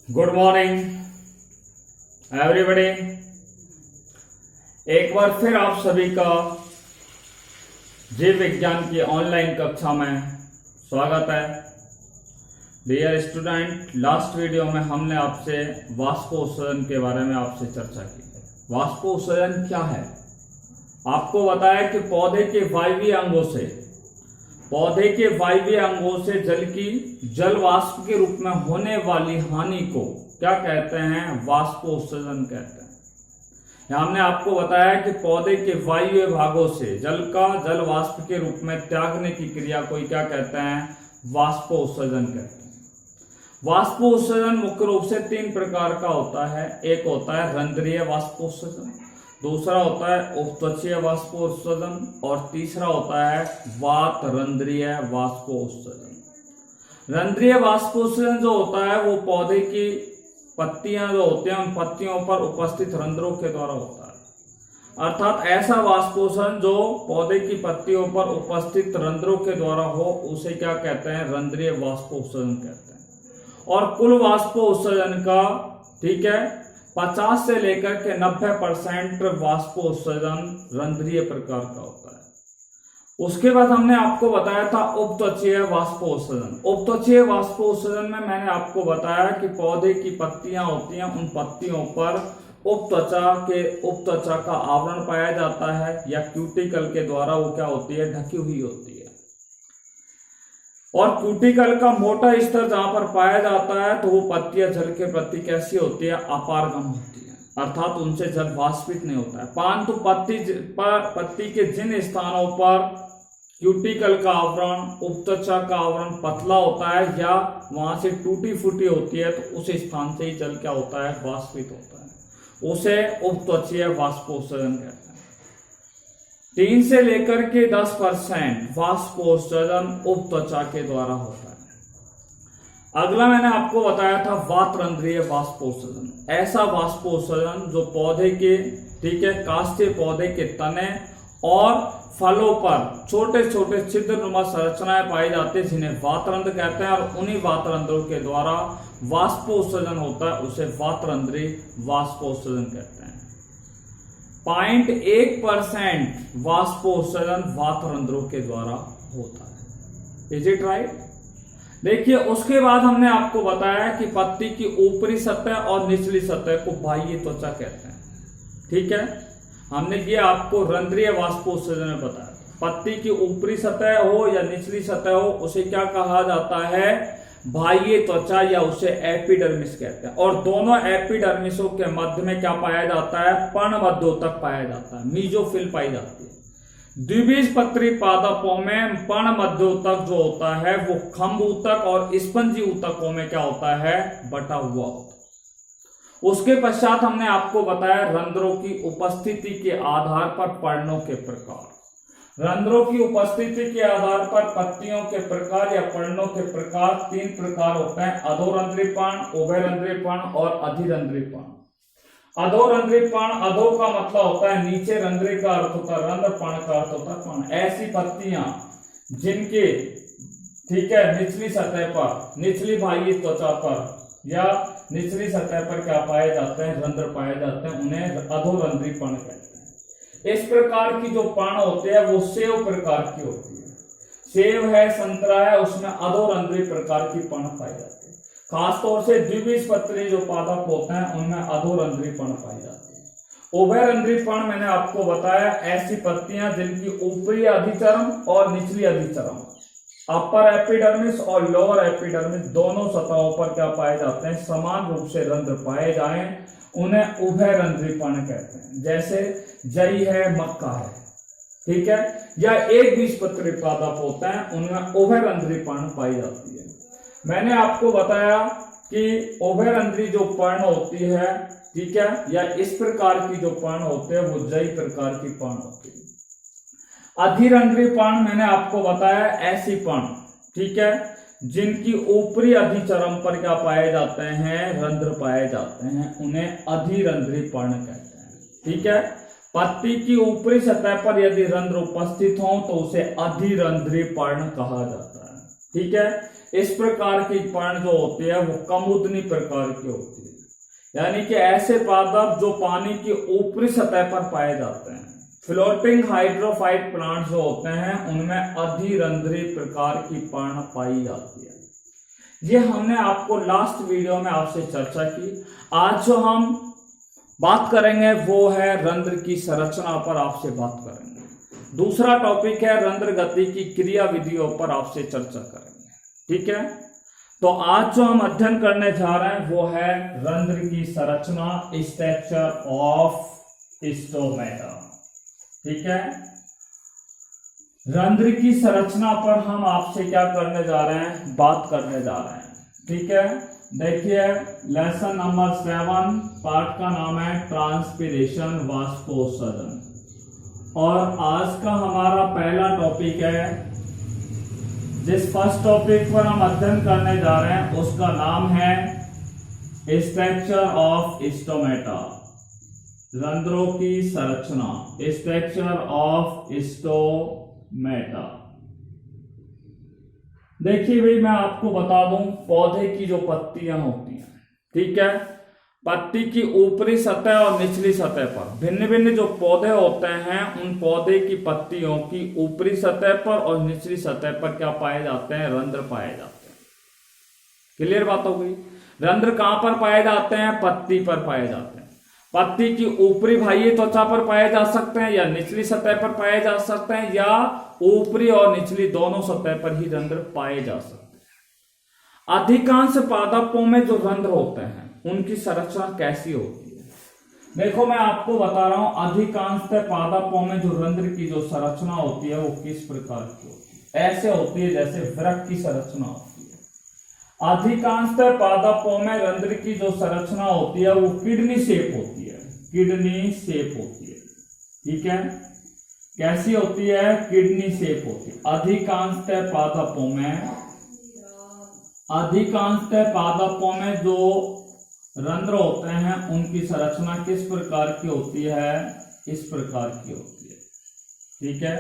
Good morning everybody. एक बार फिर आप सभी का जीव विज्ञान की ऑनलाइन कक्षा में स्वागत है। डियर स्टूडेंट, लास्ट वीडियो में हमने आपसे वाष्पोत्सर्जन के बारे में आपसे चर्चा की। वाष्पोत्सर्जन क्या है? आपको बताया कि पौधे के वायवीय अंगों से जल की जल वाष्प के रूप में होने वाली हानि को क्या कहते हैं? वाष्पोत्सर्जन कहते हैं। यहां हमने आपको बताया कि पौधे के वायवीय भागों से जल का जल वाष्प के रूप में त्यागने की क्रिया को क्या कहते हैं? वाष्पोत्सर्जन कहते हैं। वाष्पोत्सर्जन मुख्य रूप से 3 प्रकार का होता है। एक होता है रंध्रीय वाष्पोत्सर्जन, दूसरा होता है उपत्वचीय वाष्पोत्सर्जन और तीसरा होता है वात रंध्रीय वाष्पोत्सर्जन। रंध्रीय वाष्पोत्सर्जन जो होता है वो पौधे की पत्तियां जो होती हैं उन पत्तियों पर उपस्थित रंध्रों के द्वारा होता है। अर्थात ऐसा वाष्पोत्सर्जन जो पौधे की पत्तियों पर उपस्थित रंध्रों के द्वारा हो उसे क्या कहते हैं? रंध्रीय वाष्पोत्सर्जन कहते हैं। और कुल वाष्पोत्सर्जन का 50 से लेकर के 90% वाष्पोत्सर्जन रंध्रीय प्रकार का होता है। उसके बाद हमने आपको बताया था उपत्वचीय वाष्पोत्सर्जन। उपत्वचीय वाष्पोत्सर्जन में मैंने आपको बताया कि पौधे की पत्तियां होती हैं, उन पत्तियों पर उपत्वचा का आवरण पाया जाता है या क्यूटिकल के द्वारा वो क्या होती है? ढकी हुई होती है। और क्यूटिकल का मोटा स्तर जहां पर पाया जाता है तो वो पत्तियां जल के प्रति कैसी होती है? अपारगम होती है, अर्थात उनसे जल वाष्पित नहीं होता है। परंतु पत्ती के जिन स्थानों पर क्यूटिकल का आवरण, उपत्वचा का आवरण पतला होता है या वहां से टूटी फूटी होती है तो उस स्थान से ही जल क्या होता है? वाष्पित होता है। उसे उपत्वचीय वाष्पोत्सर्जन कहते हैं। 3 से लेकर के 10% वाष्पोत्सर्जन उपत्वचा के द्वारा होता है। अगला मैंने आपको बताया था वात रंध्रीय वाष्पोत्सर्जन। ऐसा वाष्पोत्सर्जन जो पौधे के काष्ठीय पौधे के तने और फलों पर छोटे छोटे छिद्रनुमा संरचनाएं पाई जाती है जिन्हें वातरंध्र कहते हैं और उन्हीं वातरंध्रों के द्वारा वाष्पोत्सर्जन होता है, उसे वातरंध्रीय वाष्पोत्सर्जन कहते हैं। 0.1% वाष्पोत्सर्जन वातरंध्रों के द्वारा होता है। Is it right? देखिए, उसके बाद हमने आपको बताया कि पत्ती की ऊपरी सतह और निचली सतह को बाह्य त्वचा कहते हैं। ठीक है, हमने ये आपको रंध्रीय वाष्पोत्सर्जन में बताया। पत्ती की ऊपरी सतह हो या निचली सतह हो उसे क्या कहा जाता है? बाह्य त्वचा या उसे एपिडर्मिस कहते हैं। और दोनों एपिडर्मिसों के मध्य में क्या पाया जाता है? पर्णमध्योतक पाया जाता है, मीजोफिल पाई जाती है। द्विबीजपत्री पादपों में पर्णमध्योतक जो होता है वो खंभ ऊतक और स्पंजी ऊतकों में क्या होता है? बटा हुआ होता है। उसके पश्चात हमने आपको बताया रंध्रों की उपस्थिति के आधार पर पर्णों के प्रकार। रंध्रों की उपस्थिति के आधार पर पत्तियों के प्रकार या पर्णों के प्रकार 3 प्रकार होते हैं: अधोरंध्रीय पर्ण, उभयरंध्रीय पर्ण और अधिरंध्रीय पर्ण। अधोरंध्रीय पर्ण, अधो का मतलब होता है नीचे, रंध्रीय का अर्थ होता है रंध्र, पर्ण का अर्थ होता है पर्ण। ऐसी पत्तियां जिनके निचली सतह पर, निचली बाह्य त्वचा पर या निचली सतह पर क्या पाए जाते हैं? रंध्र पाए जाते हैं, उन्हें अधोरंध्रीय पर्ण कहते हैं। इस प्रकार की जो पर्ण होते हैं वो सेव प्रकार की होती है। सेव है, संतरा है, उसमें अधोरंध्रीय प्रकार की पर्ण पाई जाती है। खासतौर से द्विबीजपत्री जो पादप होते हैं उनमें अधोरंध्रीय पर्ण पाई जाती है। उभयरंध्रीय पर्ण मैंने आपको बताया ऐसी पत्तियां जिनकी ऊपरी अधिचर्म और निचली अधिचर्म, अपर एपिडर्मिस और लोअर एपिडर्मिस दोनों सतहों पर क्या पाए जाते हैं? समान रूप से रंध्र पाए जाएं, उन्हें उभयरंध्रीय पर्ण कहते हैं। जैसे जई है, मक्का है, ठीक है, या एक बीजपत्री पादप होते हैं उनमें उभयरंध्रीय पर्ण पाई जाती है। मैंने आपको बताया कि उभयरंध्रीय जो पर्ण होती है, ठीक है, या इस प्रकार की जो पर्ण होते हैं वो जई प्रकार की पर्ण होती है। अधिरंध्रीय पर्ण मैंने आपको बताया ऐसी पर्ण, ठीक है, जिनकी ऊपरी अधिचर्म पर क्या पाए जाते हैं? रंध्र पाए जाते हैं, उन्हें अधिरंध्रीय पर्ण कहते हैं। ठीक है, पत्ती की ऊपरी सतह पर यदि रंध्र उपस्थित हो तो उसे अधिरंध्रीय पर्ण कहा जाता है। ठीक है, इस प्रकार की पर्ण जो होती है वो कमुदनी प्रकार की होती है, यानी कि ऐसे पादप जो पानी की ऊपरी सतह पर पाए जाते हैं। फ्लोटिंग हाइड्रोफाइट प्लांट जो होते हैं उनमें अधिरंध्री प्रकार की पर्ण पाई जाती है। ये हमने आपको लास्ट वीडियो में आपसे चर्चा की। आज जो हम बात करेंगे वो है रंध्र की संरचना पर आपसे बात करेंगे। दूसरा टॉपिक है रंध्र गति की क्रिया विधियों पर आपसे चर्चा करेंगे, ठीक है। तो आज जो हम अध्ययन करने जा रहे हैं वो है रंध्र की संरचना, स्ट्रक्चर ऑफ स्टोमेटा, ठीक है। रंध्र की संरचना पर हम आपसे क्या करने जा रहे हैं, बात करने जा रहे हैं, ठीक है। देखिए लेसन नंबर 7 पार्ट का नाम है ट्रांसपिरेशन वाष्पोत्सर्जन, और आज का हमारा पहला टॉपिक है, जिस फर्स्ट टॉपिक पर हम अध्ययन करने जा रहे हैं उसका नाम है स्ट्रक्चर ऑफ स्टोमेटा, रंध्रों की संरचना, स्ट्रक्चर ऑफ स्टोमेटा। देखिए भाई मैं आपको बता दूं, पौधे की जो पत्तियां होती हैं, ठीक है, पत्ती की ऊपरी सतह और निचली सतह पर भिन्न भिन्न जो पौधे होते हैं उन पौधे की पत्तियों की ऊपरी सतह पर और निचली सतह पर क्या पाए जाते हैं, रंध्र पाए जाते हैं। क्लियर बात हो गई। रंध्र कहां पर पाए जाते हैं, पत्ती पर पाए जाते हैं। पत्ती की ऊपरी बाह्य त्वचा पर पाए जा सकते हैं या निचली सतह पर पाए जा सकते हैं, या ऊपरी और निचली दोनों सतह पर ही रंध्र पाए जा सकते हैं। अधिकांश पादपों में जो रंध्र होते हैं उनकी संरचना कैसी होती है, देखो मैं आपको बता रहा हूं, अधिकांश पादपों में जो रंध्र की जो संरचना होती है वो किस प्रकार की होती है, ऐसे होती है जैसे वृक्क की संरचना होती है। अधिकांश पादपों में रंध्र की जो संरचना होती है वो किडनी शेप होती है, किडनी शेप होती है, ठीक है। कैसी होती है, किडनी शेप होती है। अधिकांश पादपों में जो रंध्र होते हैं उनकी संरचना किस प्रकार की होती है, इस प्रकार की होती है, ठीक है।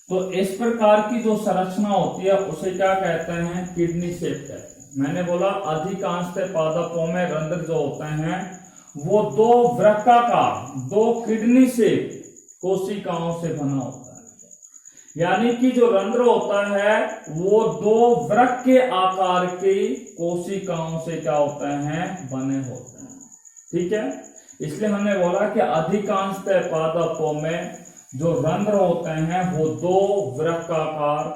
तो इस प्रकार की जो संरचना होती है उसे क्या कहते हैं, किडनी शेप कहते हैं। मैंने बोला अधिकांश पादपों में रंध्र जो होते हैं वो दो वृक्काकार, दो किडनी शेप कोशिकाओं से बना होता है, यानी कि जो रंध्र होता है वो दो वृक्क के आकार की कोशिकाओं से क्या होते हैं, बने होते हैं, ठीक है। इसलिए हमने बोला कि अधिकांश पादपों में जो रंध्र होते हैं वो दो वृक्काकार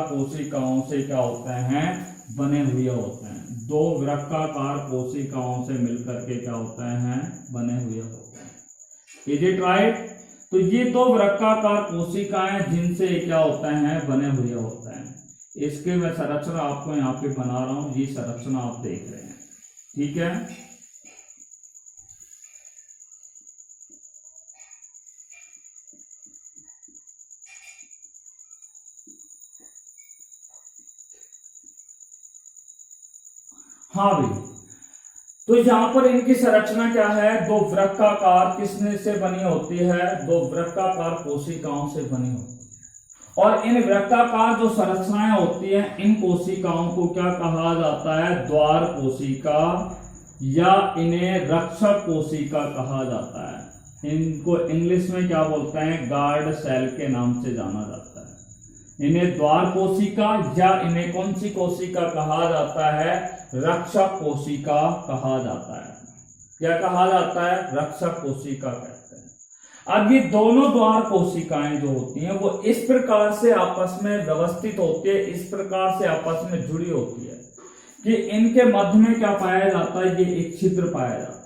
कोशिकाओं से क्या होते हैं, बने हुए होते हैं। दो वृक्काकार कोशिकाओं से मिलकर के क्या होते हैं, बने हुए होते हैं। Is it right. तो ये दो वृक्काकार कोशिकाएं जिनसे क्या होते हैं, बने हुए होते हैं। इसके मैं संरचना आपको यहाँ पे बना रहा हूं, ये संरचना आप देख रहे हैं, ठीक है। हाँ भाई, तो यहां पर इनकी संरचना क्या है, दो वृक्काकार किसने से बनी होती है, दो वृक्काकार कोशिकाओं से बनी होती है। और इन वृक्काकार जो संरचनाएं होती हैं इन कोशिकाओं को क्या कहा जाता है, द्वार कोशिका, या इन्हें रक्षक कोशिका कहा जाता है। इनको इंग्लिश में क्या बोलते हैं, गार्ड सेल के नाम से जाना जाता है। इन्हें द्वार कोशिका या इन्हें कौन सी कोशिका कहा जाता है, रक्षक कोशिका कहा जाता है। क्या कहा जाता है, रक्षक कोशिका कहते हैं। अब ये दोनों द्वार कोशिकाएं जो होती हैं वो इस प्रकार से आपस में व्यवस्थित होती है, इस प्रकार से आपस में जुड़ी होती है कि इनके मध्य में क्या पाया जाता है, ये एक छिद्र पाया जाता है।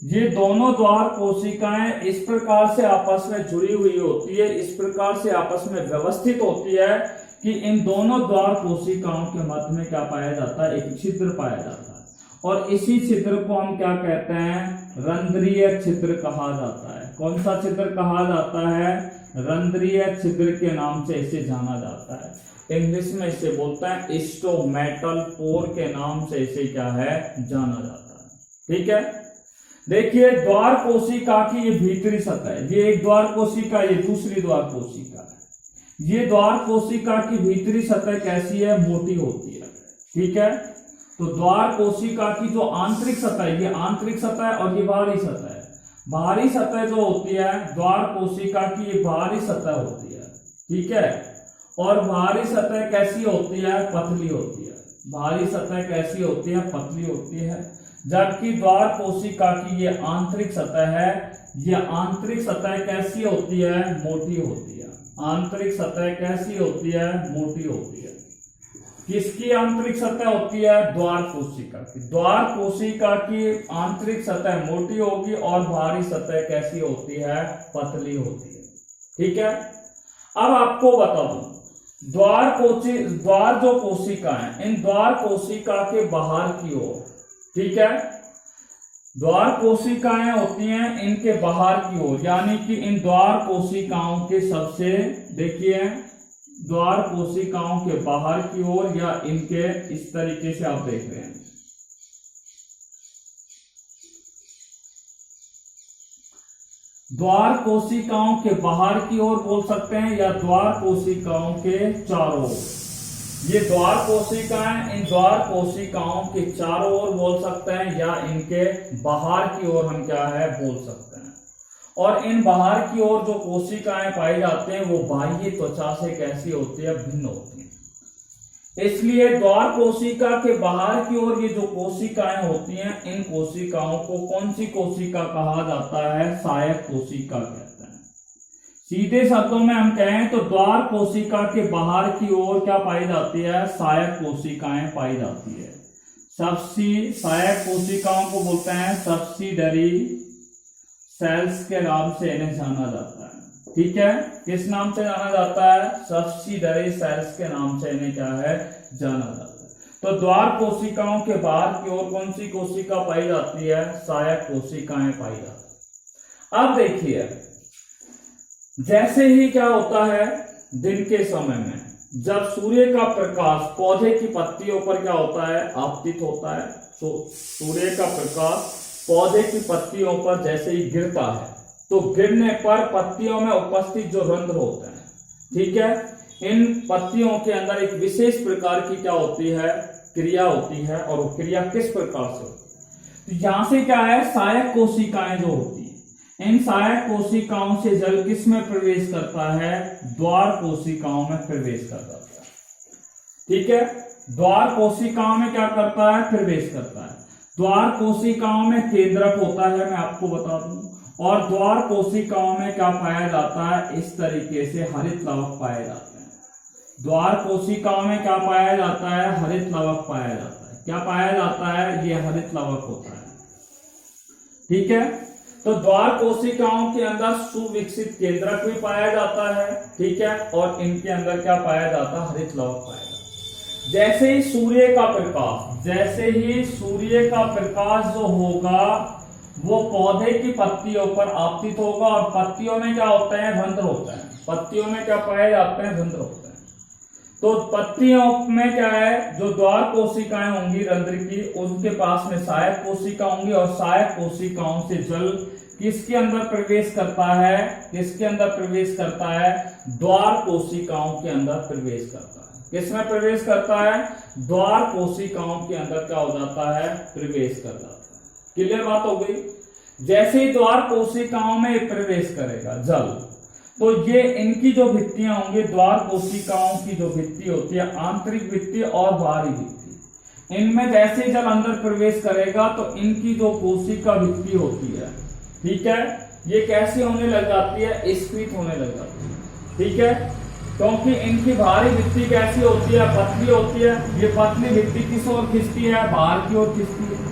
ये दोनों द्वार कोशिकाएं इस प्रकार से आपस में जुड़ी हुई होती है, इस प्रकार से आपस में व्यवस्थित होती है कि इन दोनों द्वार कोशिकाओं के मध्य में क्या पाया जाता है, एक छिद्र पाया जाता है। और इसी छिद्र को हम क्या कहते हैं, रंध्रीय छिद्र कहा जाता है। कौन सा छिद्र कहा जाता है, रंध्रीय छिद्र के नाम से इसे जाना जाता है। इंग्लिश में इसे बोलते हैं स्टोमेटल पोर के नाम से इसे क्या है, जाना जाता है, ठीक है। देखिए द्वार कोशिका की ये भीतरी सतह है, ये एक द्वार कोशिका, ये दूसरी द्वार कोशिका है। ये द्वार कोशिका की भीतरी सतह कैसी है, मोटी होती है। ठीक है, तो द्वार कोशिका की जो आंतरिक सतह, ये आंतरिक सतह और ये बाहरी सतह है। बाहरी सतह जो होती है द्वार कोशिका की, ये बाहरी सतह होती है। ठीक है, और बाहरी सतह कैसी होती है, पतली होती है। बाहरी सतह कैसी होती है, पतली होती है। जबकि द्वार कोशिका की ये आंतरिक सतह है, ये आंतरिक सतह कैसी होती है, मोटी होती है। आंतरिक सतह कैसी होती है, मोटी होती है। किसकी आंतरिक सतह होती है, द्वार कोशिका की। द्वार कोशिका की आंतरिक सतह मोटी होगी और बाहरी सतह कैसी होती है, पतली होती है। ठीक है, अब आपको बता दूं, द्वार जो कोशिका है, इन द्वार कोशिका के बाहर की ओर, ठीक है, द्वार कोशिकाएं होती हैं इनके बाहर की ओर, यानी कि इन द्वार कोशिकाओं के सबसे, देखिए, द्वार कोशिकाओं के बाहर की ओर या इनके इस तरीके से आप देख रहे हैं। द्वार कोशिकाओं के बाहर की ओर बोल सकते हैं या द्वार कोशिकाओं के चारों ओर। ये द्वार कोशिकाएं इन द्वार कोशिकाओं के चारों ओर बोल सकते हैं या इनके बाहर की ओर हम क्या है बोल सकते हैं। और इन बाहर की ओर जो कोशिकाएं पाई जाती हैं वो बाह्य त्वचा से कैसी होती है, भिन्न होती है। इसलिए द्वार कोशिका के बाहर की ओर ये जो कोशिकाएं होती हैं, इन कोशिकाओं को कौन सी कोशिका कहा जाता है, सहायक कोशिका कहते हैं। सीधे शब्दों में हम कहें तो द्वार कोशिका के बाहर की ओर क्या पाई जाती है, सहायक कोशिकाएं पाई जाती है। सहायक कोशिकाओं को बोलते हैं सब्सिडरी सेल्स के नाम से इन्हें जाना जाता है। ठीक है, किस नाम से जाना जाता है, सब्सिडरी सेल्स के नाम से इन्हें क्या है, जाना जाता है। तो द्वार कोशिकाओं के बाहर की ओर कौन सी कोशिका पाई जाती है, सहायक कोशिकाएं पाई जाती है। अब देखिए, जैसे ही क्या होता है, दिन के समय में जब सूर्य का प्रकाश पौधे की पत्तियों पर क्या होता है, आपतित होता है, तो सूर्य का प्रकाश पौधे की पत्तियों पर जैसे ही गिरता है तो गिरने पर पत्तियों में उपस्थित जो रंध्र होते हैं, ठीक है, इन पत्तियों के अंदर एक विशेष प्रकार की क्या होती है, क्रिया होती है। और वो क्रिया किस प्रकार से होती है, तो यहां से क्या है, सहायक कोशिकाएं जो होती है, इन सहायक कोशिकाओं से जल किस में प्रवेश करता है, द्वार कोशिकाओं में प्रवेश कर जाता है। ठीक है, द्वार कोशिकाओं में क्या करता है, प्रवेश करता है। द्वार कोशिकाओं में केंद्रक होता है, मैं आपको बता दूं, और द्वार कोशिकाओं में क्या पाया जाता है, इस तरीके से हरित लवक पाए जाते हैं। द्वार कोशिकाओं में क्या पाया जाता है, हरित लवक पाया जाता है। क्या पाया जाता है, ये हरित लवक होता है। ठीक है, तो द्वार कोशिकाओं के अंदर सुविकसित केंद्रक भी पाया जाता है। ठीक है, और इनके अंदर क्या पाया जाता है, हरित लवक पाया जाता है। जैसे ही सूर्य का प्रकाश जो होगा वो पौधे की पत्तियों पर आपतित होगा, और पत्तियों में क्या होता है, रंध्र होता है। पत्तियों में क्या पाए जाते हैं, रंध्र होते हैं। तो पत्तियों में क्या है, जो द्वार कोशिकाएं होंगी रंध्र की, उनके पास में सहायक कोशिका होंगी, और सहायक कोशिकाओं से जल किसके अंदर प्रवेश करता है, किसके अंदर प्रवेश करता है, द्वार कोशिकाओं के अंदर प्रवेश करता है। किसमें प्रवेश करता है, द्वार कोशिकाओं के अंदर क्या हो जाता है, प्रवेश कर जाता है। क्लियर बात हो गई। जैसे ही द्वार कोशिकाओं में प्रवेश करेगा जल, तो ये इनकी जो भित्तियां होंगी, द्वार कोशिकाओं की जो भित्ति होती है, आंतरिक भित्ति और बाहरी भित्ति, इनमें जैसे ही जल अंदर प्रवेश करेगा तो इनकी जो कोशिका भित्ति होती है, ठीक है, ये कैसी होने लग जाती है, स्फीत होने लग जाती है। ठीक है, क्योंकि इनकी बाहरी भित्ति कैसी होती है, पतली होती है। ये पतली भित्ति किस ओर खिंचती है, बाहर की ओर खिंचती है।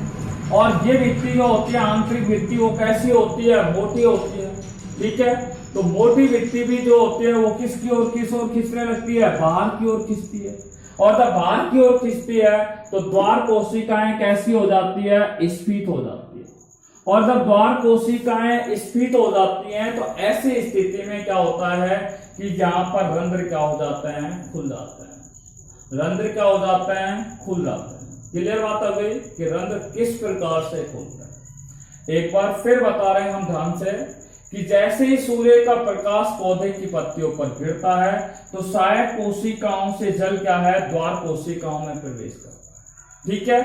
और ये भित्ति जो होती है, आंतरिक भित्ति, वो कैसी होती है, मोटी होती है। ठीक है, तो मोटी भित्ति भी जो होती है वो किस ओर खिंचने लगती है, बाहर की ओर खिंचती है। और जब बाहर की ओर खिंचती है तो द्वार कोशिकाएं कैसी हो जाती है, स्फीत हो जाती है। और जब द्वार कोशिकाएं स्फीत हो जाती हैं तो ऐसी स्थिति में क्या होता है कि यहाँ पर रंध्र क्या हो जाते हैं, खुल जाते हैं। रंध्र क्या हो जाते हैं, खुल जाते हैं। क्लियर बात हो गई कि रंध्र किस प्रकार से खुलता है। एक बार फिर बता रहे हैं हम ध्यान से कि जैसे ही सूर्य का प्रकाश पौधे की पत्तियों पर गिरता है तो सहायक कोशिकाओं से जल क्या है, द्वार कोशिकाओं में प्रवेश करता है। ठीक है,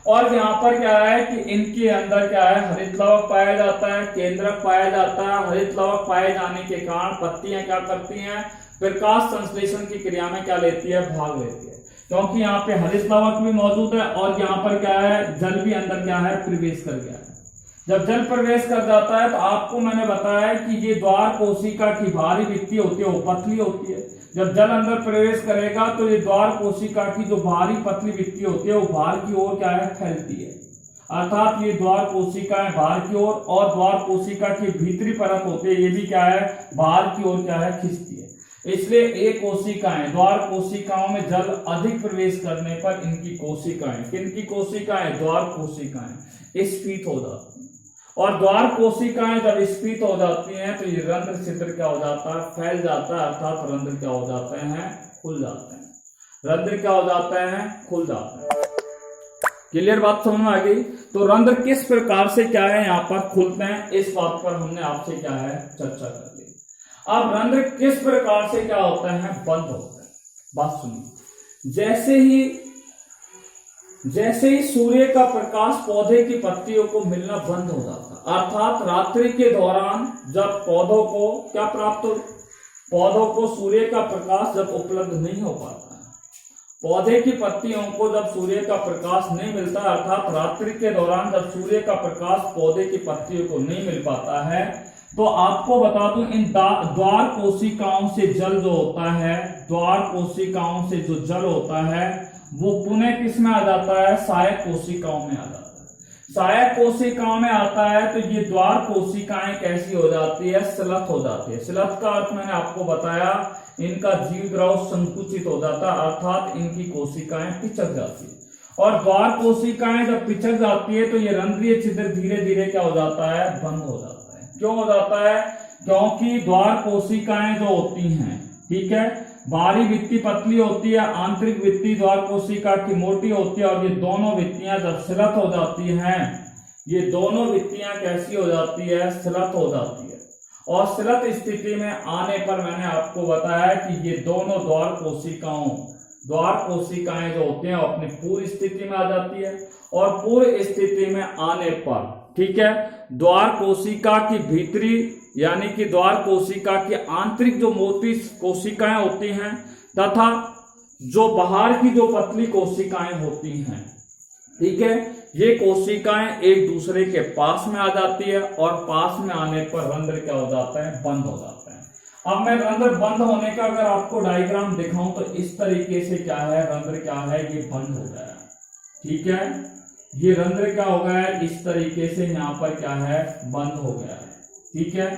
और यहाँ पर क्या है कि इनके अंदर क्या है, हरित लवक पाया जाता है, केंद्रक पाया जाता है। हरित लवक पाए जाने के कारण पत्तियां क्या करती हैं, प्रकाश संश्लेषण की क्रिया में क्या लेती है, भाग लेती है, क्योंकि यहाँ पे हरित लवक भी मौजूद है और यहाँ पर क्या है, जल भी अंदर क्या है, प्रवेश कर गया है। जब जल प्रवेश कर जाता है तो आपको मैंने बताया कि ये द्वार कोशिका की बाहरी भित्ति होती है वो पतली होती है। जब जल अंदर प्रवेश करेगा तो ये द्वार कोशिका की जो बाहरी पतली भित्ति होती है वो बाहर की ओर क्या है, फैलती है। अर्थात ये द्वार कोशिकाएं बाहर की ओर और द्वार कोशिका की भीतरी परत होती है, ये भी क्या है, बाहर की ओर क्या है, खिंचती है। इसलिए ये कोशिकाएं, द्वार कोशिकाओं में जल अधिक प्रवेश करने पर इनकी कोशिकाएं, किनकी कोशिकाएं, द्वार कोशिकाएं स्फीत हो जाती है। और द्वार कोशिकाएं जब स्फीत हो जाती हैं तो ये रंध्र छिद्र क्या हो जाता है, फैल जाता है, अर्थात रंध्र क्या हो जाते हैं, खुल जाते हैं। रंध्र क्या हो जाते हैं, खुल जाते हैं। क्लियर बात समझ में आ गई। तो रंध्र किस प्रकार से क्या है यहाँ पर खुलते हैं, इस बात पर हमने आपसे क्या है, चर्चा कर ली। अब रंध्र किस प्रकार से क्या होता है, बंद होता है। बात सुनिए, जैसे ही सूर्य का प्रकाश पौधे की पत्तियों को मिलना बंद हो जाता है, अर्थात रात्रि के दौरान जब पौधों को क्या प्राप्त हो, पौधों को सूर्य का प्रकाश जब उपलब्ध नहीं हो पाता है, पौधे की पत्तियों को जब सूर्य का प्रकाश नहीं मिलता, अर्थात रात्रि के दौरान जब सूर्य का प्रकाश पौधे की पत्तियों को नहीं मिल पाता है, तो आपको बता दूं इन द्वार कोशिकाओं से जल जो होता है, द्वार कोशिकाओं से जो जल होता है वो पुनः किस में आ जाता है, सहायक कोशिकाओं में आ जाता है। सहायक कोशिकाओं में आता है तो ये द्वार कोशिकाएं कैसी हो जाती है, स्लथ हो जाती है। स्लथ का अर्थ मैंने आपको बताया, इनका जीव द्रव संकुचित हो जाता है, अर्थात इनकी कोशिकाएं पिचक जाती है। और द्वार कोशिकाएं जब पिचक जाती है तो ये रंध्रीय छिद्र धीरे धीरे क्या हो जाता है, बंद हो जाता है। क्यों हो जाता है, क्योंकि द्वार कोशिकाएं जो होती हैं, ठीक है, बाहरी भित्ति पतली होती है, आंतरिक भित्ति द्वार कोशिका की मोटी होती है, और ये दोनों भित्तियां जब स्लथ हो जाती हैं, ये दोनों भित्तियां कैसी हो जाती है, स्लथ हो जाती है। और स्लथ स्थिति में आने पर मैंने आपको बताया कि ये दोनों द्वार कोशिकाएं जो होती हैं अपनी पूर्व स्थिति में आ जाती है, और पूर्व स्थिति में आने पर, ठीक है, द्वार कोशिका की भीतरी यानी कि द्वार कोशिका की आंतरिक जो मोटी कोशिकाएं होती हैं तथा जो बाहर की जो पतली कोशिकाएं होती हैं, ठीक है, ये कोशिकाएं एक दूसरे के पास में आ जाती है, और पास में आने पर रंध्र क्या हो जाता है, बंद हो जाता है। अब मैं रंध्र बंद होने का अगर आपको डायग्राम दिखाऊं तो इस तरीके से क्या है, रंध्र क्या है, ये बंद हो गया, ठीक है, ये रंध्र क्या हो गया है, इस तरीके से यहाँ पर क्या है, बंद हो गया है, ठीक है।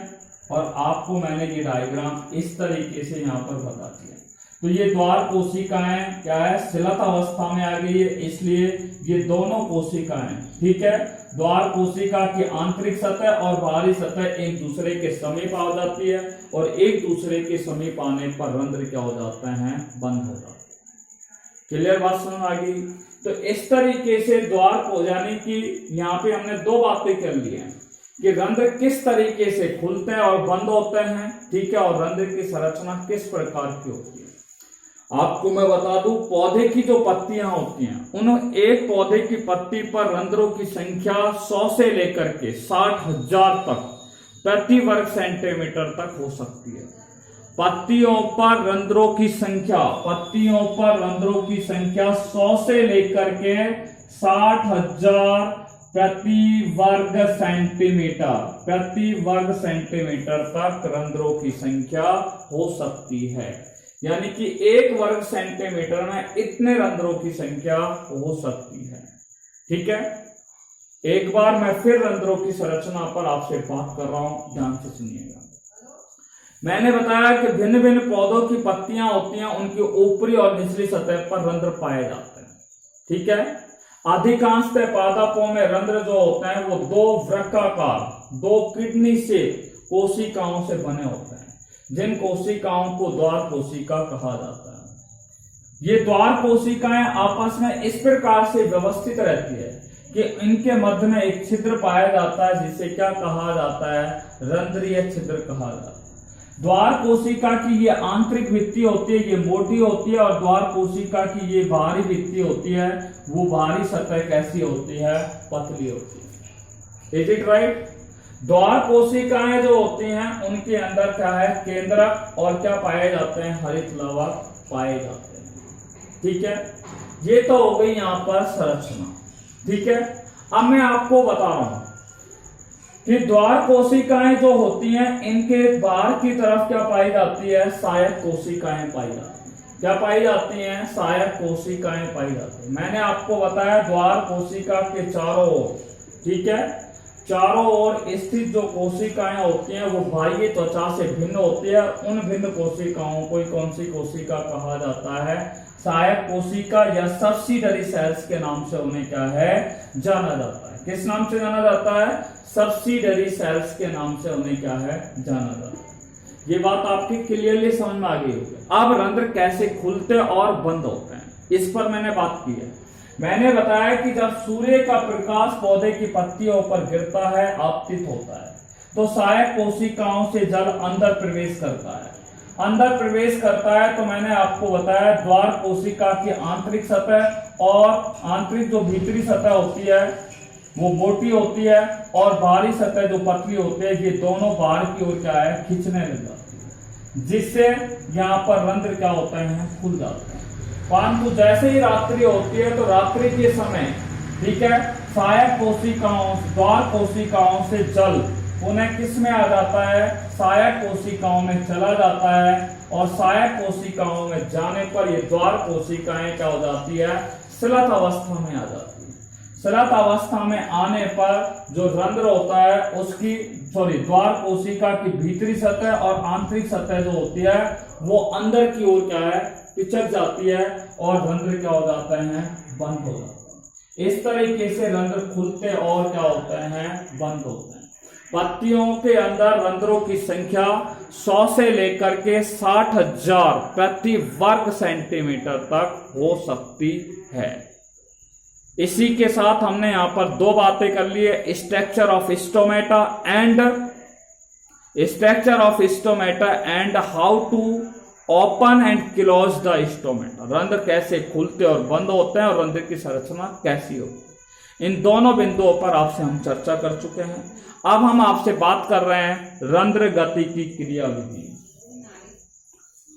और आपको मैंने ये डायग्राम इस तरीके से यहाँ पर बता दिया। तो ये द्वार कोशिकाएं क्या है, स्लथ अवस्था में आ गई है, इसलिए ये दोनों कोशिकाएं, ठीक है, द्वार कोशिका की आंतरिक सतह और बाहरी सतह एक दूसरे के समीप आ जाती है, और एक दूसरे के समीप आने पर रंध्र क्या हो जाते हैं, बंद हो जाते हैं। क्लियर बात समझ आ गई। तो इस तरीके से द्वार को, यानी कि यहाँ पे हमने दो बातें कर ली हैं कि रंध्र किस तरीके से खुलते हैं और बंद होते हैं, ठीक है, और रंध्र की संरचना किस प्रकार की होती है। आपको मैं बता दूं, पौधे की जो पत्तियां होती हैं, उन एक पौधे की पत्ती पर रंध्रों की संख्या 100 से लेकर के 60,000 तक प्रति वर्ग सेंटीमीटर तक हो सकती है। पत्तियों पर रंध्रों की संख्या 100 से लेकर के 60,000 प्रति वर्ग सेंटीमीटर तक रंध्रों की संख्या हो सकती है। यानी कि एक वर्ग सेंटीमीटर में इतने रंध्रों की संख्या हो सकती है, ठीक है। एक बार मैं फिर रंध्रों की संरचना पर आपसे बात कर रहा हूं, ध्यान से सुनिएगा। मैंने बताया कि भिन्न भिन्न पौधों की पत्तियां होती हैं, उनकी ऊपरी और निचली सतह पर रंध्र पाए जाते हैं, ठीक है। अधिकांशतः पादपों में रंध्र जो होते हैं वो दो वृक्काकार, दो किडनी से कोशिकाओं से बने होते हैं, जिन कोशिकाओं को द्वार कोशिका कहा जाता है। ये द्वार कोशिकाएं आपस में इस प्रकार से व्यवस्थित रहती है कि इनके मध्य में एक छिद्र पाया जाता है जिसे क्या कहा जाता है, रंध्रीय छिद्र कहा जाता है। द्वार कोशिका की ये आंतरिक भित्ति होती है, ये मोटी होती है, और द्वार कोशिका की ये बाहरी भित्ति होती है, वो बाहरी सतह कैसी होती है, पतली होती है। Is it right? द्वार कोशिकाएं जो होती हैं उनके अंदर क्या है, केंद्रक और क्या पाए जाते हैं, हरित लवक पाए जाते हैं। ठीक है, ये तो हो गई यहां पर संरचना। ठीक है, अब मैं आपको बता रहा हूं कि द्वार कोशिकाएं जो होती हैं इनके बाहर की तरफ क्या पाई जाती है, सहायक कोशिकाएं पाई जाती हैं। क्या पाई जाती हैं, सहायक कोशिकाएं पाई जाती हैं। मैंने आपको बताया द्वार कोशिका के चारों ओर, ठीक है, चारों ओर स्थित जो कोशिकाएं होती हैं वो बाह्य त्वचा से भिन्न होती है। उन भिन्न कोशिकाओं को कौन सी कोशिका कहा जाता है, सहायक कोशिका या सब्सिडरी सेल्स के नाम से उन्हें क्या है, जाना जाता है। किस नाम से जाना जाता है, सब्सिडरी सेल्स के नाम से उन्हें क्या है, जाना जाता है। ये बात आपकी क्लियरली समझ में आ गई होगी। अब रंध्र कैसे खुलते और बंद होते हैं, इस पर मैंने बात की है। मैंने बताया कि जब सूर्य का प्रकाश पौधे की पत्तियों पर गिरता है, आपतित होता है, तो सहायक कोशिकाओं से जल अंदर प्रवेश करता है। अंदर प्रवेश करता है तो मैंने आपको बताया द्वार कोशिका की आंतरिक सतह और आंतरिक जो भीतरी सतह होती है वो मोटी होती है, और बाहरी सतह जो पतली होती है, ये दोनों बाहर की ओर क्या है, खींचने लग जाती है, जिससे यहाँ पर रंध्र क्या होते हैं, खुल जाते हैं। परंतु जैसे ही रात्रि होती है तो रात्रि के समय, ठीक है, सहायक कोशिकाओं, द्वार कोशिकाओं से जल पुनः किस में आ जाता है, सहायक कोशिकाओं में चला जाता है, और सहायक कोशिकाओं में जाने पर ये द्वार कोशिकाएं क्या हो जाती है, स्लथ अवस्था में आ जाती है। स्लथ अवस्था में आने पर जो रंध्र होता है उसकी द्वार कोशिका की भीतरी सतह और आंतरिक सतह जो होती है वो अंदर की ओर क्या है, पिचक जाती है, और रंध्र क्या हो जाते हैं, बंद हो जाते हैं। इस तरीके से रंध्र खुलते और क्या होते हैं, बंद होते हैं। पत्तियों के अंदर रंध्रों की संख्या 100 से लेकर के 60,000 प्रति वर्ग सेंटीमीटर तक हो सकती है। इसी के साथ हमने यहां पर दो बातें कर ली है, structure of stomata and how to open and close the stomata. रंध्र कैसे खुलते और बंद होते हैं और रंध्र की संरचना कैसी होती है, इन दोनों बिंदुओं पर आपसे हम चर्चा कर चुके हैं। अब हम आपसे बात कर रहे हैं रंध्र गति की क्रियाविधि।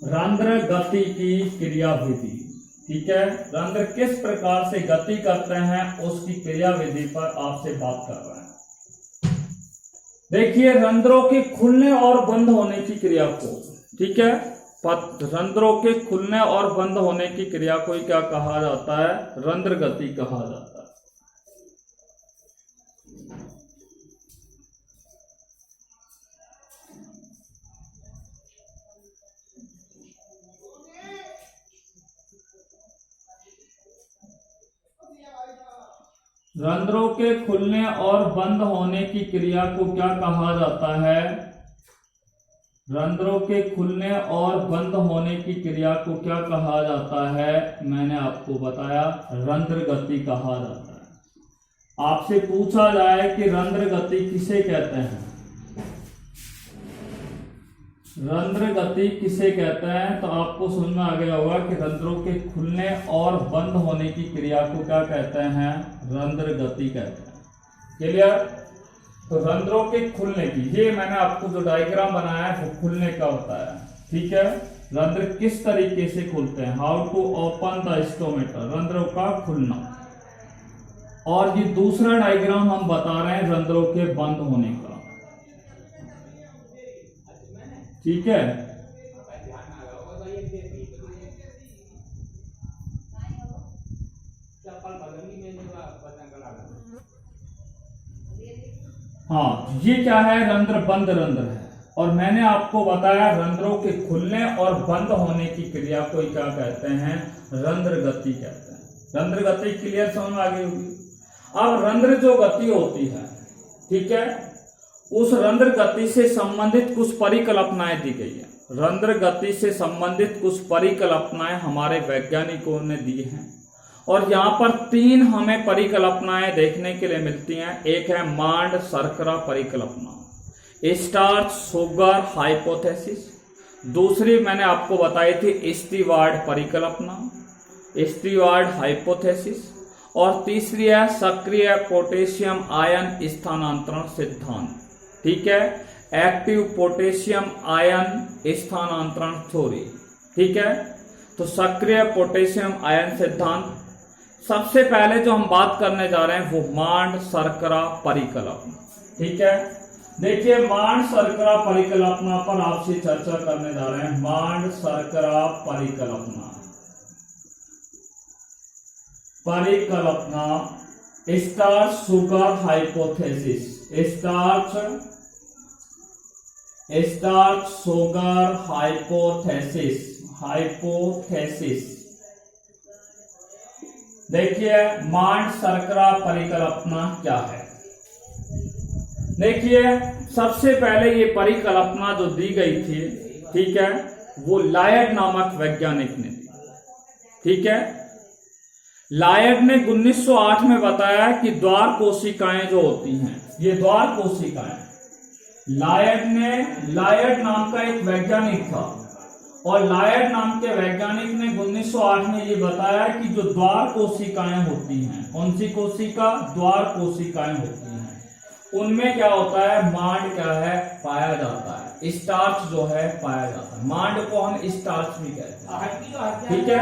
रंध्र गति की क्रियाविधि, ठीक है, रंध्र किस प्रकार से गति करते हैं उसकी क्रियाविधि पर आपसे बात कर रहे हैं। देखिए रंध्रों के खुलने और बंद होने की क्रिया को, ठीक है, रंध्रों के खुलने और बंद होने की क्रिया को क्या कहा जाता है, रंध्र गति कहा जाता है। रंध्रों के खुलने और बंद होने की क्रिया को क्या कहा जाता है, रंध्रों के खुलने और बंद होने की क्रिया को क्या कहा जाता है, मैंने आपको बताया रंध्र गति कहा जाता है। आपसे पूछा जाए कि रंध्र गति किसे कहते हैं, रंध्र गति किसे कहते हैं, तो आपको समझ में आ गया होगा कि रंध्रों के खुलने और बंद होने की क्रिया को क्या कहते हैं, रंध्र गति कहते हैं। क्लियर? तो रंध्रों के खुलने की, ये मैंने आपको जो डायग्राम बनाया है वो खुलने का होता है, ठीक है। रंध्र किस तरीके से खुलते हैं, how to open the stomata, रंध्रों का खुलना। और ये दूसरा डायग्राम हम बता रहे हैं रंध्रों के बंद होने का, ठीक है। हाँ, ये क्या है, रंध्र बंद रंध्र है। और मैंने आपको बताया रंध्रों के खुलने और बंद होने की क्रिया को क्या कहते हैं, रंध्र गति कहते हैं। रंध्र गति क्लियर समझ में आ गई होगी। अब रंध्र जो गति होती है, ठीक है, उस रंध्र गति से संबंधित कुछ परिकल्पनाएं दी गई है। रंध्र गति से संबंधित कुछ परिकल्पनाएं हमारे वैज्ञानिकों ने दी हैं, और यहाँ पर 3 हमें परिकल्पनाएं देखने के लिए मिलती हैं। एक है मांड शर्करा परिकल्पना, स्टार्च शुगर हाइपोथेसिस। दूसरी मैंने आपको बताई थी स्टीवार्ड परिकल्पना, स्टीवार्ड हाइपोथेसिस। और तीसरी है सक्रिय पोटेशियम आयन स्थानांतरण सिद्धांत। ठीक है, एक्टिव पोटेशियम आयन स्थानांतरण थ्योरी। ठीक है, तो सक्रिय पोटेशियम आयन सिद्धांत। सबसे पहले जो हम बात करने जा रहे हैं वो मांड शर्करा परिकल्पना। ठीक है, देखिए मांड शर्करा परिकल्पना पर आपसे चर्चा करने जा रहे हैं। मांड शर्करा परिकल्पना, starch sugar hypothesis, starch sugar hypothesis. देखिए मांड शर्करा परिकल्पना क्या है। देखिए सबसे पहले ये परिकल्पना जो दी गई थी, ठीक है, वो लायड नामक वैज्ञानिक ने दी। ठीक है, लायड ने 1908 में बताया कि द्वार कोशिकाएं जो होती हैं, ये द्वार कोशिकाएं, लायड नाम का एक वैज्ञानिक था और लायड नाम के वैज्ञानिक ने 1908 में ये बताया कि जो द्वार कोशिकाएं होती हैं, कौन सी कोशिका, द्वार कोशिकाएं होती हैं, उनमें क्या होता है, मांड क्या है, पाया जाता है, स्टार्च जो है पाया जाता है। मांड को हम स्टार्च भी कहते हैं। ठीक है,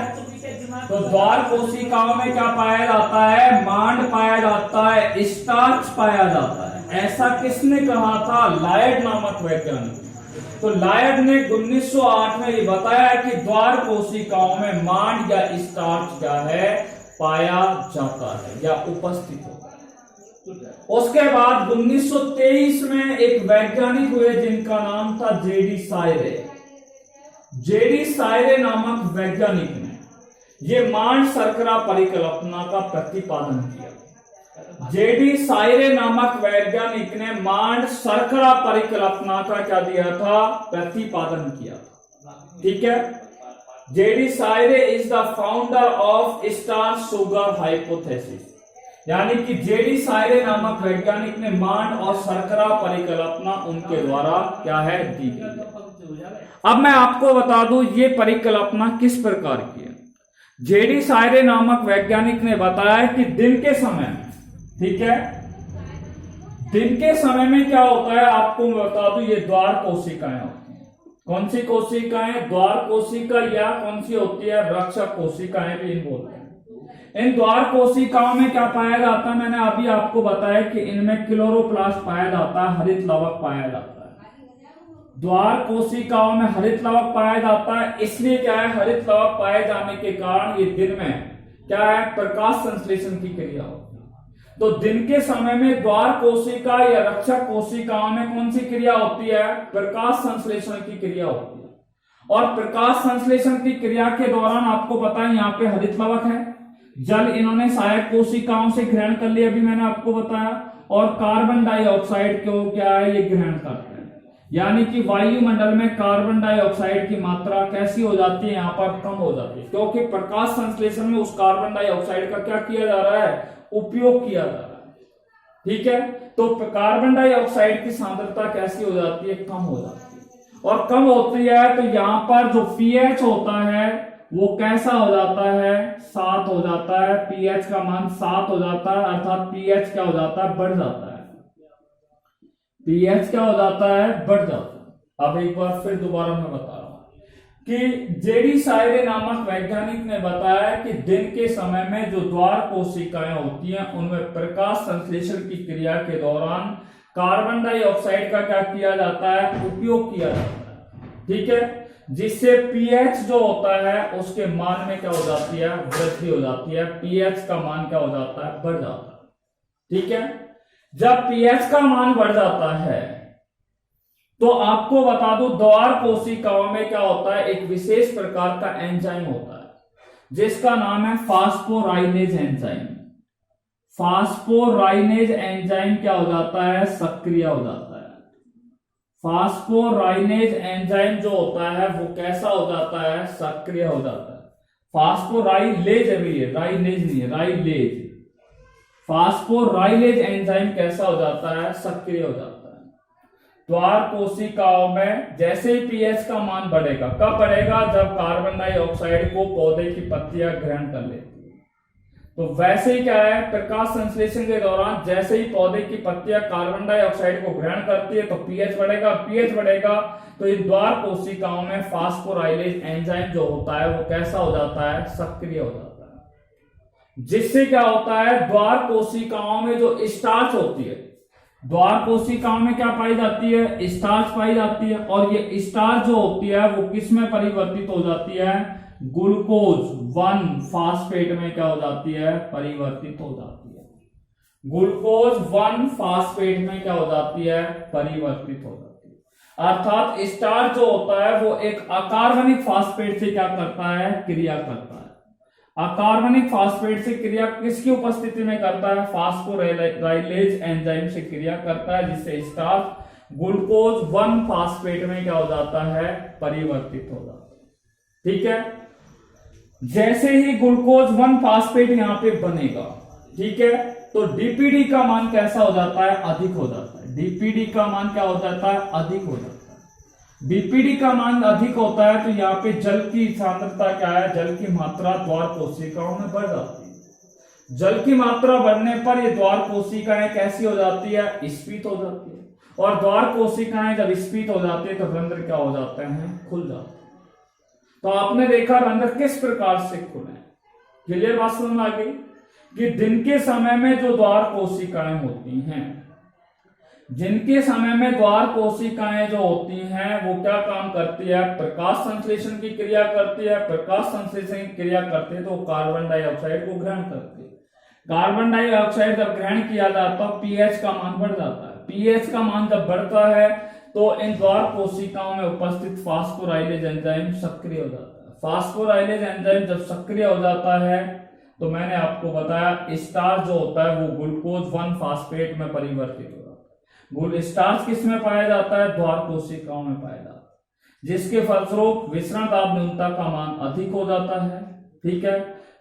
तो द्वार कोशिकाओं में क्या पाया जाता है, मांड पाया जाता है, स्टार्च पाया जाता है। ऐसा किसने कहा था, लायड नामक वैज्ञानिक। तो लायड ने 1908 में ये बताया कि द्वार कोशिकाओं में मांड या स्टार्च क्या है, पाया जाता है या उपस्थित होता है। उसके बाद 1923 में एक वैज्ञानिक हुए जिनका नाम था जेडी सायरे नामक वैज्ञानिक ने ये मांड शर्करा परिकल्पना का प्रतिपादन किया। जेडी सायरे नामक वैज्ञानिक ने मांड शर्करा परिकल्पना का क्या दिया था, प्रतिपादन किया था। ठीक है, JD Sayre is the founder of starch sugar hypothesis, यानी कि जेडी सायरे नामक वैज्ञानिक ने मांड और शर्करा परिकल्पना उनके द्वारा क्या है, दी गई। अब मैं आपको बता दूं ये परिकल्पना किस प्रकार की है। जेडी सायरे नामक वैज्ञानिक ने बताया कि दिन के समय में, ठीक है, दिन के समय में क्या होता है, आपको मैं बता दूं, ये द्वार कोशिकाएं होती हैं। कौन सी कोशिकाएं, द्वार कोशिका, या कौन सी होती है, रक्षक कोशिकाएं भी इन बोलते हैं। इन द्वार कोशिकाओं में क्या पाया जाता है, मैंने अभी आपको बताया कि इनमें क्लोरोप्लास्ट पाया जाता है, हरित लवक पाया जाता है। द्वार कोशिकाओं में हरित लवक पाया जाता है, इसलिए क्या है, हरित लवक पाए जाने के कारण ये दिन में क्या है, प्रकाश संश्लेषण की क्रिया होती है। तो दिन के समय में द्वार कोशिका या रक्षक कोशिकाओं में कौन सी क्रिया होती है, प्रकाश संश्लेषण की क्रिया होती है। और प्रकाश संश्लेषण की क्रिया के दौरान आपको पता है यहाँ पे हरित लवक है, जल इन्होंने सहायक कोशिकाओं से ग्रहण कर लिया, अभी मैंने आपको बताया, और कार्बन डाइऑक्साइड को क्या है, ये ग्रहण करते हैं। यानी कि वायुमंडल में कार्बन डाइऑक्साइड की मात्रा कैसी हो जाती है, यहाँ पर कम हो जाती है, क्योंकि प्रकाश संश्लेषण में उस कार्बन डाइऑक्साइड का क्या किया जा रहा है, उपयोग किया जा रहा है। ठीक है, तो कार्बन डाइऑक्साइड की सांद्रता कैसी हो जाती है, कम हो जाती है। और कम होती है तो यहाँ पर जो पीएच होता है वो कैसा हो जाता है, 7 हो जाता है। पीएच का मान 7 हो जाता है, अर्थात पीएच क्या हो जाता है, बढ़ जाता है। पीएच क्या हो जाता है, बढ़ जाता है। अब एक बार फिर दोबारा मैं बता रहा हूं कि जेडी सायरे नामक वैज्ञानिक ने बताया कि दिन के समय में जो द्वार कोशिकाएं होती हैं उनमें प्रकाश संश्लेषण की क्रिया के दौरान कार्बन डाइऑक्साइड का क्या किया जाता है, उपयोग किया जाता है। ठीक है, जिससे पीएच जो होता है उसके मान में क्या हो जाती है, वृद्धि हो जाती है। पीएच का मान क्या हो जाता है, बढ़ जाता है। ठीक है, जब पीएच का मान बढ़ जाता है तो आपको बता दूं द्वार कोशिकाओं में क्या होता है, एक विशेष प्रकार का एंजाइम होता है जिसका नाम है फास्फोराइनेज एंजाइम। फास्फोराइनेज एंजाइम क्या हो जाता है, सक्रिय हो जाता है। फास्फोराइनेज एंजाइम जो होता है वो कैसा हो जाता है, सक्रिय हो जाता है। फास्फोराइलेज है भैया, राइलेज नहीं है, राइलेज। फास्फोराइलेज एंजाइम कैसा हो जाता है, सक्रिय हो जाता है। द्वार कोशिकाओं में जैसे ही पीएच का मान बढ़ेगा, कब बढ़ेगा, जब कार्बन डाइऑक्साइड को पौधे की पत्तियां ग्रहण कर लेती है। तो वैसे ही क्या है, प्रकाश संश्लेषण के दौरान जैसे ही पौधे की पत्तियां कार्बन डाइऑक्साइड को ग्रहण करती है तो पीएच बढ़ेगा, पीएच बढ़ेगा तो इन द्वार कोशिकाओं में फास्फोराइलेज एंजाइम जो होता है वो कैसा हो जाता है, सक्रिय हो जाता है। जिससे क्या होता है, द्वार कोशिकाओं में जो स्टार्च होती है, द्वार कोशिकाओं में क्या पाई जाती है, स्टार्च पाई जाती है, और ये स्टार्च जो होती है वो किस में परिवर्तित हो जाती है, ग्लूकोज 1 फास्फेट में क्या हो जाती है, परिवर्तित हो जाती है। ग्लूकोज 1 फास्फेट में क्या हो जाती है, परिवर्तित हो जाती है। अर्थात स्टार्च जो होता है वो एक अकार्बनिक फास्फेट से क्या करता है, क्रिया करता है। अकार्बनिक फास्फेट से क्रिया किसकी उपस्थिति में करता है, फास्फोराइलेज एंजाइम से क्रिया करता है, जिससे स्टार्च ग्लूकोज 1 फास्फेट में क्या हो जाता है, परिवर्तित हो जाता है। ठीक है, जैसे ही ग्लूकोज 1 फास्फेट यहां पे बनेगा, ठीक है, तो डीपीडी का मान कैसा हो जाता है, अधिक हो जाता है। डीपीडी का मान क्या हो जाता है, अधिक हो जाता है। डीपीडी का मान अधिक होता है तो यहाँ पे जल की सांद्रता क्या है, जल की मात्रा द्वार कोशिकाओं में बढ़ जाती है। जल की मात्रा बढ़ने पर ये द्वार कोशिकाएं कैसी हो जाती है, स्फीत हो जाती है, और द्वार कोशिकाएं जब स्फीत हो जाती है तो रंध्र क्या हो जाते हैं, खुल जाते हैं। तो आपने देखा रंध्र किस प्रकार से खुले, क्लियर बात समझ में आ गई कि दिन के समय में जो द्वार कोशिकाएं होती हैं, जिनके समय में द्वार कोशिकाएं जो होती हैं वो क्या काम करती है, प्रकाश संश्लेषण की क्रिया करती है। प्रकाश संश्लेषण की क्रिया करती है तो कार्बन डाइऑक्साइड को ग्रहण करती है। कार्बन डाइऑक्साइड जब ग्रहण किया जाता है पीएच का मान बढ़ जाता है। पीएच का मान जब बढ़ता है तो इन द्वार कोशिकाओं में उपस्थित फास्फोराइलेज एंजाइम सक्रिय हो जाता है। फास्फोराइलेज एंजाइम जब सक्रिय हो जाता है तो मैंने आपको बताया स्टार्च जो होता है वो ग्लूकोज 1 फास्फेट में परिवर्तित हो जाता है। स्टार्च किस में पाया जाता है, द्वार कोशिकाओं में पाया जाता है, जिसके फलस्वरूप विसरण दाब न्यूनता का मान अधिक हो जाता है। ठीक है,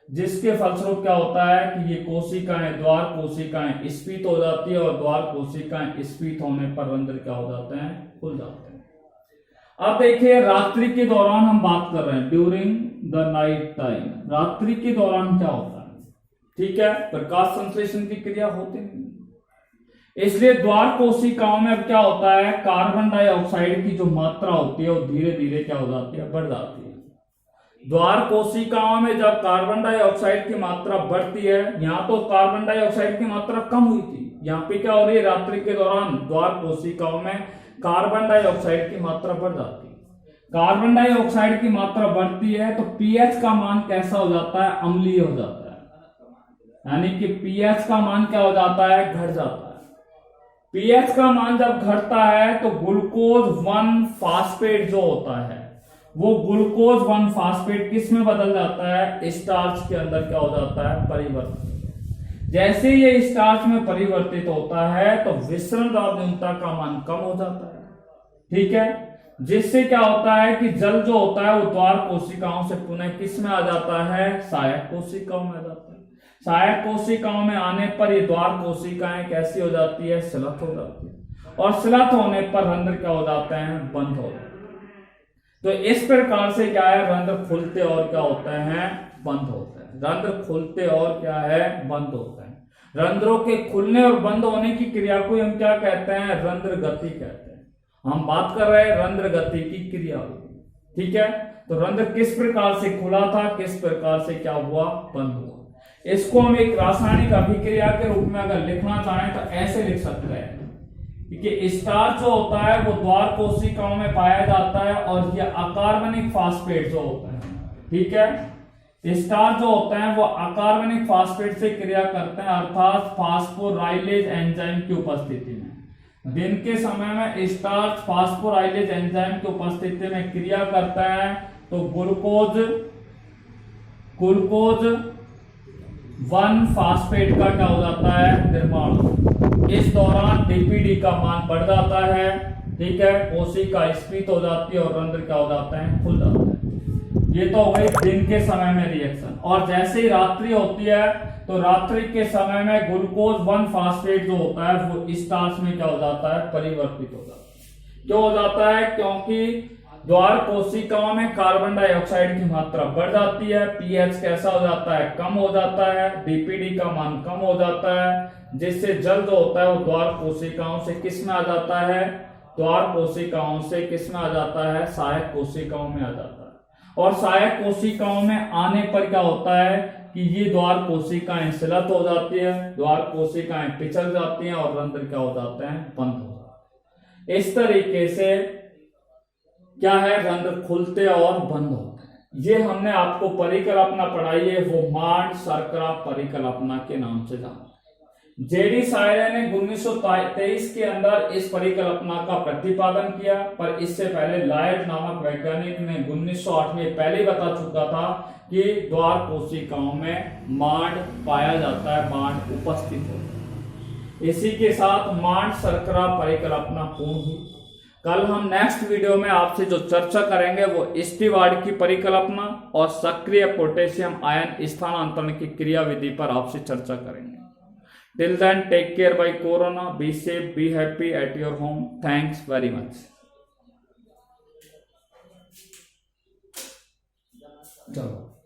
जिसके फलस्वरूप क्या होता है कि ये कोशिकाएं, द्वार कोशिकाएं स्फीत हो जाती है, और द्वार कोशिकाएं स्फीत होने पर रंध्र क्या हो जाते हैं, खुल जाते हैं। अब देखिए रात्रि के दौरान हम बात कर रहे हैं, ड्यूरिंग द नाइट टाइम, रात्रि के दौरान क्या होता है, ठीक है, प्रकाश संश्लेषण की क्रिया होती नहीं, इसलिए द्वार कोशिकाओं में अब क्या होता है, कार्बन डाइऑक्साइड की जो मात्रा होती है वो धीरे धीरे क्या हो जाती है, बढ़ जाती है। द्वार कोशिकाओं में जब कार्बन डाइऑक्साइड की मात्रा बढ़ती है, यहाँ तो कार्बन डाइऑक्साइड की मात्रा कम हुई थी, यहाँ पे क्या हो रही है, रात्रि के दौरान द्वार कोशिकाओं में कार्बन डाइऑक्साइड की मात्रा बढ़ जाती है। कार्बन डाइऑक्साइड की मात्रा बढ़ती है तो पीएच का मान कैसा हो जाता है, अम्लीय हो जाता है, यानी कि पीएच का मान क्या हो जाता है, घट जाता है। पीएच का मान जब घटता है तो ग्लूकोज 1 फास्फेट जो होता है वो ग्लूकोज 1 फास्फेट किस में बदल जाता है, स्टार्च के अंदर क्या हो जाता है, परिवर्तित। जैसे ये स्टार्च में परिवर्तित होता है तो विसरण दाब न्यूनता का मान कम हो जाता है। ठीक है, जिससे क्या होता है कि जल जो होता है वो द्वार कोशिकाओं से पुनः किस में आ जाता है, सहायक कोशिकाओं में आ जाता है। सहायक कोशिकाओं में आने पर ये द्वार कोशिकाएं कैसी हो जाती है, स्लथ हो जाती है, और स्लथ होने पर रंध्र क्या हो जाते हैं, बंद हो जाते हैं। तो इस प्रकार से क्या है, रंध्र खुलते और क्या होते हैं, बंद होते हैं। रंध्र खुलते और क्या है, बंद होते हैं। रंध्रों के खुलने और बंद होने की क्रिया को हम क्या कहते हैं, रंध्र गति कहते हैं। हम बात कर रहे हैं रंध्र गति की क्रिया की। ठीक है, तो रंध्र किस प्रकार से खुला था, किस प्रकार से क्या हुआ, बंद हुआ। इसको हम एक रासायनिक अभिक्रिया के रूप में अगर लिखना चाहें तो ऐसे लिख सकते हैं कि स्टार्च जो होता है वो द्वार कोशिकाओं में पाया जाता है, और ये अकार्बनिक फास्फेट जो होता है, ठीक है, स्टार्च जो होता है वो अकार्बनिक फास्फेट से क्रिया करते हैं, अर्थात फास्फोराइलेज एंजाइम की उपस्थिति में। दिन के समय में स्टार्च फास्फोराइलेज एंजाइम की उपस्थिति में क्रिया करता है तो ग्लूकोज 1 फास्फेट का क्या हो जाता है, निर्माण। इस दौरान डीपीडी का मान बढ़ जाता है। ठीक है, कोशिका स्फीत हो जाती है और रंध्र क्या हो जाता है, खुल जाता है। ये तो हो गई दिन के समय में रिएक्शन। और जैसे ही रात्रि होती है तो रात्रि के समय में ग्लूकोज 1 फास्फेट जो होता है वो स्टार्च में क्या हो जाता है, परिवर्तित हो जाता है। क्यों हो जाता है? क्योंकि द्वार कोशिकाओं में कार्बन डाइऑक्साइड की मात्रा बढ़ जाती है, पीएच कैसा हो जाता है, कम हो जाता है, डीपीडी का मान कम हो जाता है, जिससे जल जो होता है वो द्वार कोशिकाओं से किस में आ जाता है, द्वार कोशिकाओं से किस में आ जाता है, सहायक कोशिकाओं में आ जाता है। और सहायक कोशिकाओं में आने पर क्या होता है कि ये द्वार कोशिकाएं शिलत हो जाती है, द्वार कोशिकाएं पिछल जाती हैं और रंध्र क्या हो जाते हैं, बंद हो जाते हैं। इस तरीके से क्या है, रंध्र खुलते और बंद होते हैं। ये हमने आपको परिकल्पना पढ़ाई है, वो मांड शर्करा परिकल्पना के नाम से जाना। जेडी सायरे ने 1923 के अंदर इस परिकल्पना का प्रतिपादन किया, पर इससे पहले लायड नामक वैज्ञानिक ने 1908 में पहले बता चुका था कि द्वार कोशिकाओं में मांड पाया जाता है, मांड उपस्थित होता है। इसी के साथ मांड शर्करा परिकल्पना पूर्ण हुई। कल हम नेक्स्ट वीडियो में आपसे जो चर्चा करेंगे वो स्टीवार्ड की परिकल्पना और सक्रिय पोटेशियम आयन स्थानांतरण की क्रियाविधि पर आपसे चर्चा करेंगे। Till then take care bye corona, be safe, be happy at your home. Thanks very much. चलो।